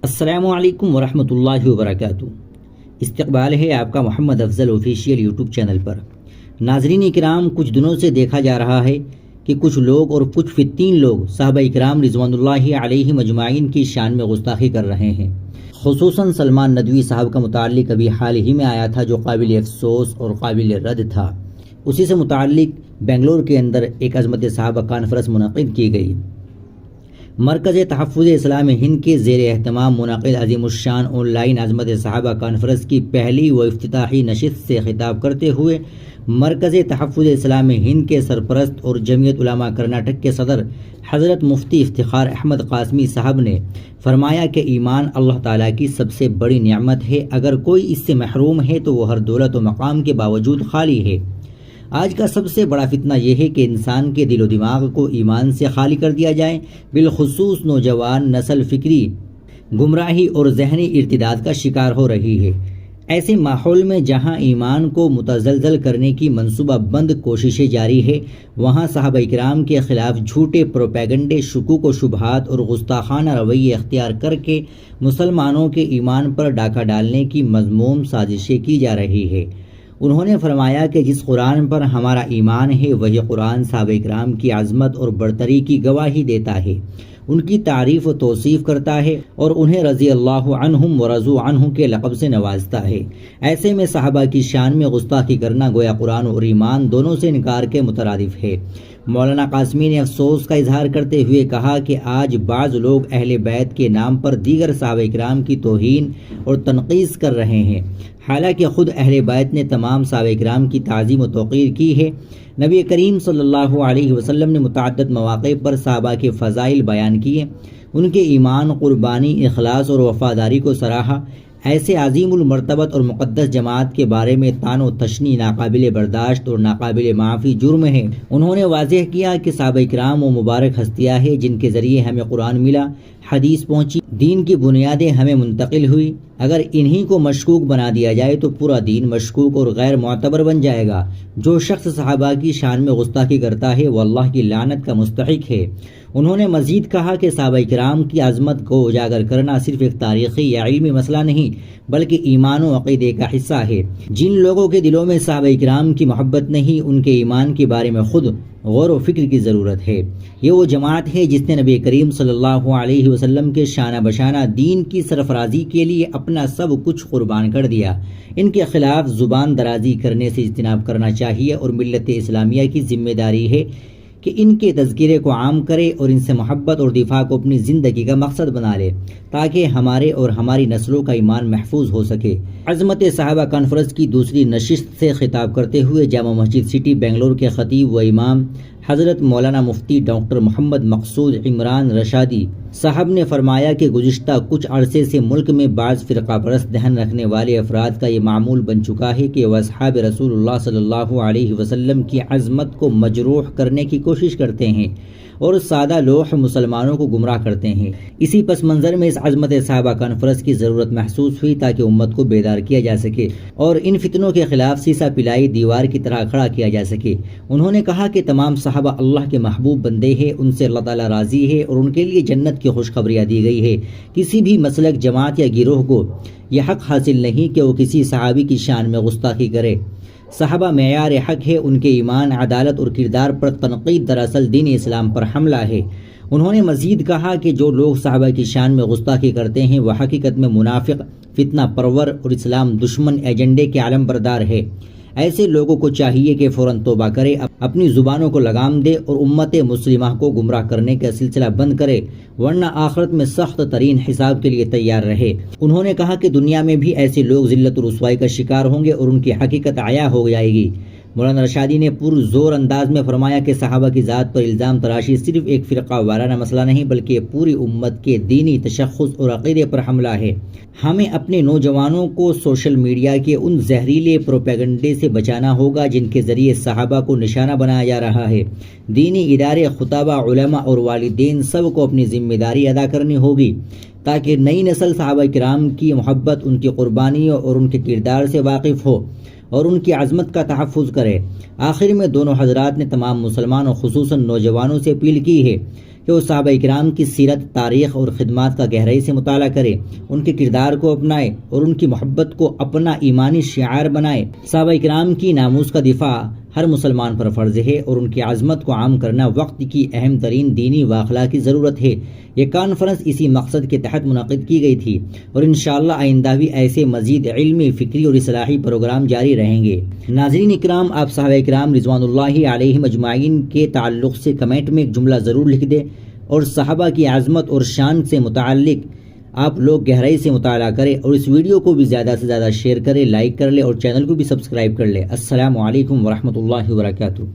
السلام علیکم ورحمۃ اللہ وبرکاتہ۔ استقبال ہے آپ کا محمد افضل آفیشیل یوٹیوب چینل پر۔ ناظرین اکرام، کچھ دنوں سے دیکھا جا رہا ہے کہ کچھ لوگ اور کچھ فتین لوگ صحابہ اکرام رضوان اللہ علیہ مجمعین کی شان میں گستاخی کر رہے ہیں۔ خصوصاً سلمان ندوی صاحب کا متعلق ابھی حال ہی میں آیا تھا جو قابل افسوس اور قابل رد تھا۔ اسی سے متعلق بنگلور کے اندر ایک عظمت صحابہ کانفرنس منعقد کی گئی۔ مرکز تحفظ اسلام ہند کے زیر اہتمام منعقد عظیم الشان آن لائن عظمت صحابہ کانفرنس کی پہلی و افتتاحی نشست سے خطاب کرتے ہوئے مرکز تحفظ اسلام ہند کے سرپرست اور جمعیت علماء کرناٹک کے صدر حضرت مفتی افتخار احمد قاسمی صاحب نے فرمایا کہ ایمان اللہ تعالیٰ کی سب سے بڑی نعمت ہے، اگر کوئی اس سے محروم ہے تو وہ ہر دولت و مقام کے باوجود خالی ہے۔ آج کا سب سے بڑا فتنہ یہ ہے کہ انسان کے دل و دماغ کو ایمان سے خالی کر دیا جائے، بالخصوص نوجوان نسل فکری گمراہی اور ذہنی ارتداد کا شکار ہو رہی ہے۔ ایسے ماحول میں جہاں ایمان کو متزلزل کرنے کی منصوبہ بند کوششیں جاری ہے، وہاں صحابہ اکرام کے خلاف جھوٹے پروپیگنڈے، شکوک و شبہات اور گستاخانہ رویے اختیار کر کے مسلمانوں کے ایمان پر ڈاکہ ڈالنے کی مذموم سازشیں کی جا رہی ہے۔ انہوں نے فرمایا کہ جس قرآن پر ہمارا ایمان ہے وہی قرآن صحابہ اکرام کی عظمت اور برتری کی گواہی دیتا ہے، ان کی تعریف و توصیف کرتا ہے اور انہیں رضی اللہ عنہم و رضوا عنہ کے لقب سے نوازتا ہے۔ ایسے میں صحابہ کی شان میں گستاخی کرنا گویا قرآن اور ایمان دونوں سے انکار کے مترادف ہے۔ مولانا قاسمی نے افسوس کا اظہار کرتے ہوئے کہا کہ آج بعض لوگ اہل بیت کے نام پر دیگر صحابہ اکرام کی توہین اور تنقیص کر رہے ہیں، حالانکہ خود اہل بیت نے تمام صحابہ اکرام کی تعظیم و توقیر کی ہے۔ نبی کریم صلی اللہ علیہ وسلم نے متعدد مواقع پر صحابہ کے فضائل بیان کیے، ان کے ایمان، قربانی، اخلاص اور وفاداری کو سراہا۔ ایسے عظیم المرتبت اور مقدس جماعت کے بارے میں طعن و تشنیع ناقابل برداشت اور ناقابل معافی جرم ہے۔ انہوں نے واضح کیا کہ صحابہ اکرام وہ مبارک ہستیاں ہیں جن کے ذریعے ہمیں قرآن ملا، حدیث پہنچی، دین کی بنیادیں ہمیں منتقل ہوئی۔ اگر انہی کو مشکوک بنا دیا جائے تو پورا دین مشکوک اور غیر معتبر بن جائے گا۔ جو شخص صحابہ کی شان میں گستاخی کرتا ہے وہ اللہ کی لعنت کا مستحق ہے۔ انہوں نے مزید کہا کہ صحابہ اکرام کی عظمت کو اجاگر کرنا صرف ایک تاریخی یا علمی مسئلہ نہیں بلکہ ایمان و عقیدے کا حصہ ہے۔ جن لوگوں کے دلوں میں صحابہ اکرام کی محبت نہیں، ان کے ایمان کے بارے میں خود غور و فکر کی ضرورت ہے۔ یہ وہ جماعت ہے جس نے نبی کریم صلی اللہ علیہ وسلم کے شانہ بشانہ دین کی سرفرازی کے لیے اپنا سب کچھ قربان کر دیا۔ ان کے خلاف زبان درازی کرنے سے اجتناب کرنا چاہیے اور ملت اسلامیہ کی ذمہ داری ہے کہ ان کے تذکرے کو عام کرے اور ان سے محبت اور دفاع کو اپنی زندگی کا مقصد بنا لے تاکہ ہمارے اور ہماری نسلوں کا ایمان محفوظ ہو سکے۔ عظمت صحابہ کانفرنس کی دوسری نشست سے خطاب کرتے ہوئے جامع مسجد سٹی بنگلور کے خطیب و امام حضرت مولانا مفتی ڈاکٹر محمد مقصود عمران رشادی صاحب نے فرمایا کہ گزشتہ کچھ عرصے سے ملک میں بعض فرقہ پرست ذہن رکھنے والے افراد کا یہ معمول بن چکا ہے کہ وہ اصحاب رسول اللہ صلی اللہ علیہ وسلم کی عظمت کو مجروح کرنے کی کوشش کرتے ہیں اور سادہ لوح مسلمانوں کو گمراہ کرتے ہیں۔ اسی پس منظر میں اس عظمت صحابہ کانفرنس کی ضرورت محسوس ہوئی تاکہ امت کو بیدار کیا جا سکے اور ان فتنوں کے خلاف سیسا پلائی دیوار کی طرح کھڑا کیا جا سکے۔ انہوں نے کہا کہ تمام صحابہ اللہ کے محبوب بندے ہیں، ان سے اللہ تعالیٰ راضی ہے اور ان کے لیے جنت کی خوشخبریاں دی گئی ہے۔ کسی بھی مسلک، جماعت یا گروہ کو یہ حق حاصل نہیں کہ وہ کسی صحابی کی شان میں گستاخی کرے۔ صحابہ معیار حق ہے، ان کے ایمان، عدالت اور کردار پر تنقید دراصل دین اسلام پر حملہ ہے۔ انہوں نے مزید کہا کہ جو لوگ صحابہ کی شان میں گستاخی کرتے ہیں وہ حقیقت میں منافق، فتنہ پرور اور اسلام دشمن ایجنڈے کے علم بردار ہے۔ ایسے لوگوں کو چاہیے کہ فوراً توبہ کرے، اپنی زبانوں کو لگام دے اور امت مسلمہ کو گمراہ کرنے کا سلسلہ بند کرے، ورنہ آخرت میں سخت ترین حساب کے لیے تیار رہے۔ انہوں نے کہا کہ دنیا میں بھی ایسے لوگ ذلت و رسوائی کا شکار ہوں گے اور ان کی حقیقت عیاں ہو جائے گی۔ مولانا رشادی نے پرزور انداز میں فرمایا کہ صحابہ کی ذات پر الزام تراشی صرف ایک فرقہ وارانہ مسئلہ نہیں بلکہ پوری امت کے دینی تشخص اور عقیدے پر حملہ ہے۔ ہمیں اپنے نوجوانوں کو سوشل میڈیا کے ان زہریلے پروپیگنڈے سے بچانا ہوگا جن کے ذریعے صحابہ کو نشانہ بنایا جا رہا ہے۔ دینی ادارے، خطباء، علماء اور والدین سب کو اپنی ذمہ داری ادا کرنی ہوگی تاکہ نئی نسل صحابہ کرام کی محبت، ان کی قربانیوں اور ان کے کردار سے واقف ہو اور ان کی عظمت کا تحفظ کرے۔ آخر میں دونوں حضرات نے تمام مسلمانوں خصوصاً نوجوانوں سے اپیل کی ہے کہ کہ وہ صحابہ کرام کی سیرت، تاریخ اور خدمات کا گہرائی سے مطالعہ کرے، ان کے کردار کو اپنائے اور ان کی محبت کو اپنا ایمانی شعار بنائے۔ صحابہ کرام کی ناموس کا دفاع ہر مسلمان پر فرض ہے اور ان کی عظمت کو عام کرنا وقت کی اہم ترین دینی و اخلاقی ضرورت ہے۔ یہ کانفرنس اسی مقصد کے تحت منعقد کی گئی تھی اور انشاءاللہ آئندہ بھی ایسے مزید علمی، فکری اور اصلاحی پروگرام جاری رہیں گے۔ ناظرین اکرام، آپ صحابہ کرام رضوان اللہ علیہم اجمعین کے تعلق سے کمنٹ میں ایک جملہ ضرور لکھ دیں اور صحابہ کی عظمت اور شان سے متعلق آپ لوگ گہرائی سے مطالعہ کریں اور اس ویڈیو کو بھی زیادہ سے زیادہ شیئر کریں، لائک کر لیں اور چینل کو بھی سبسکرائب کر لیں۔ السلام علیکم ورحمۃ اللہ وبرکاتہ۔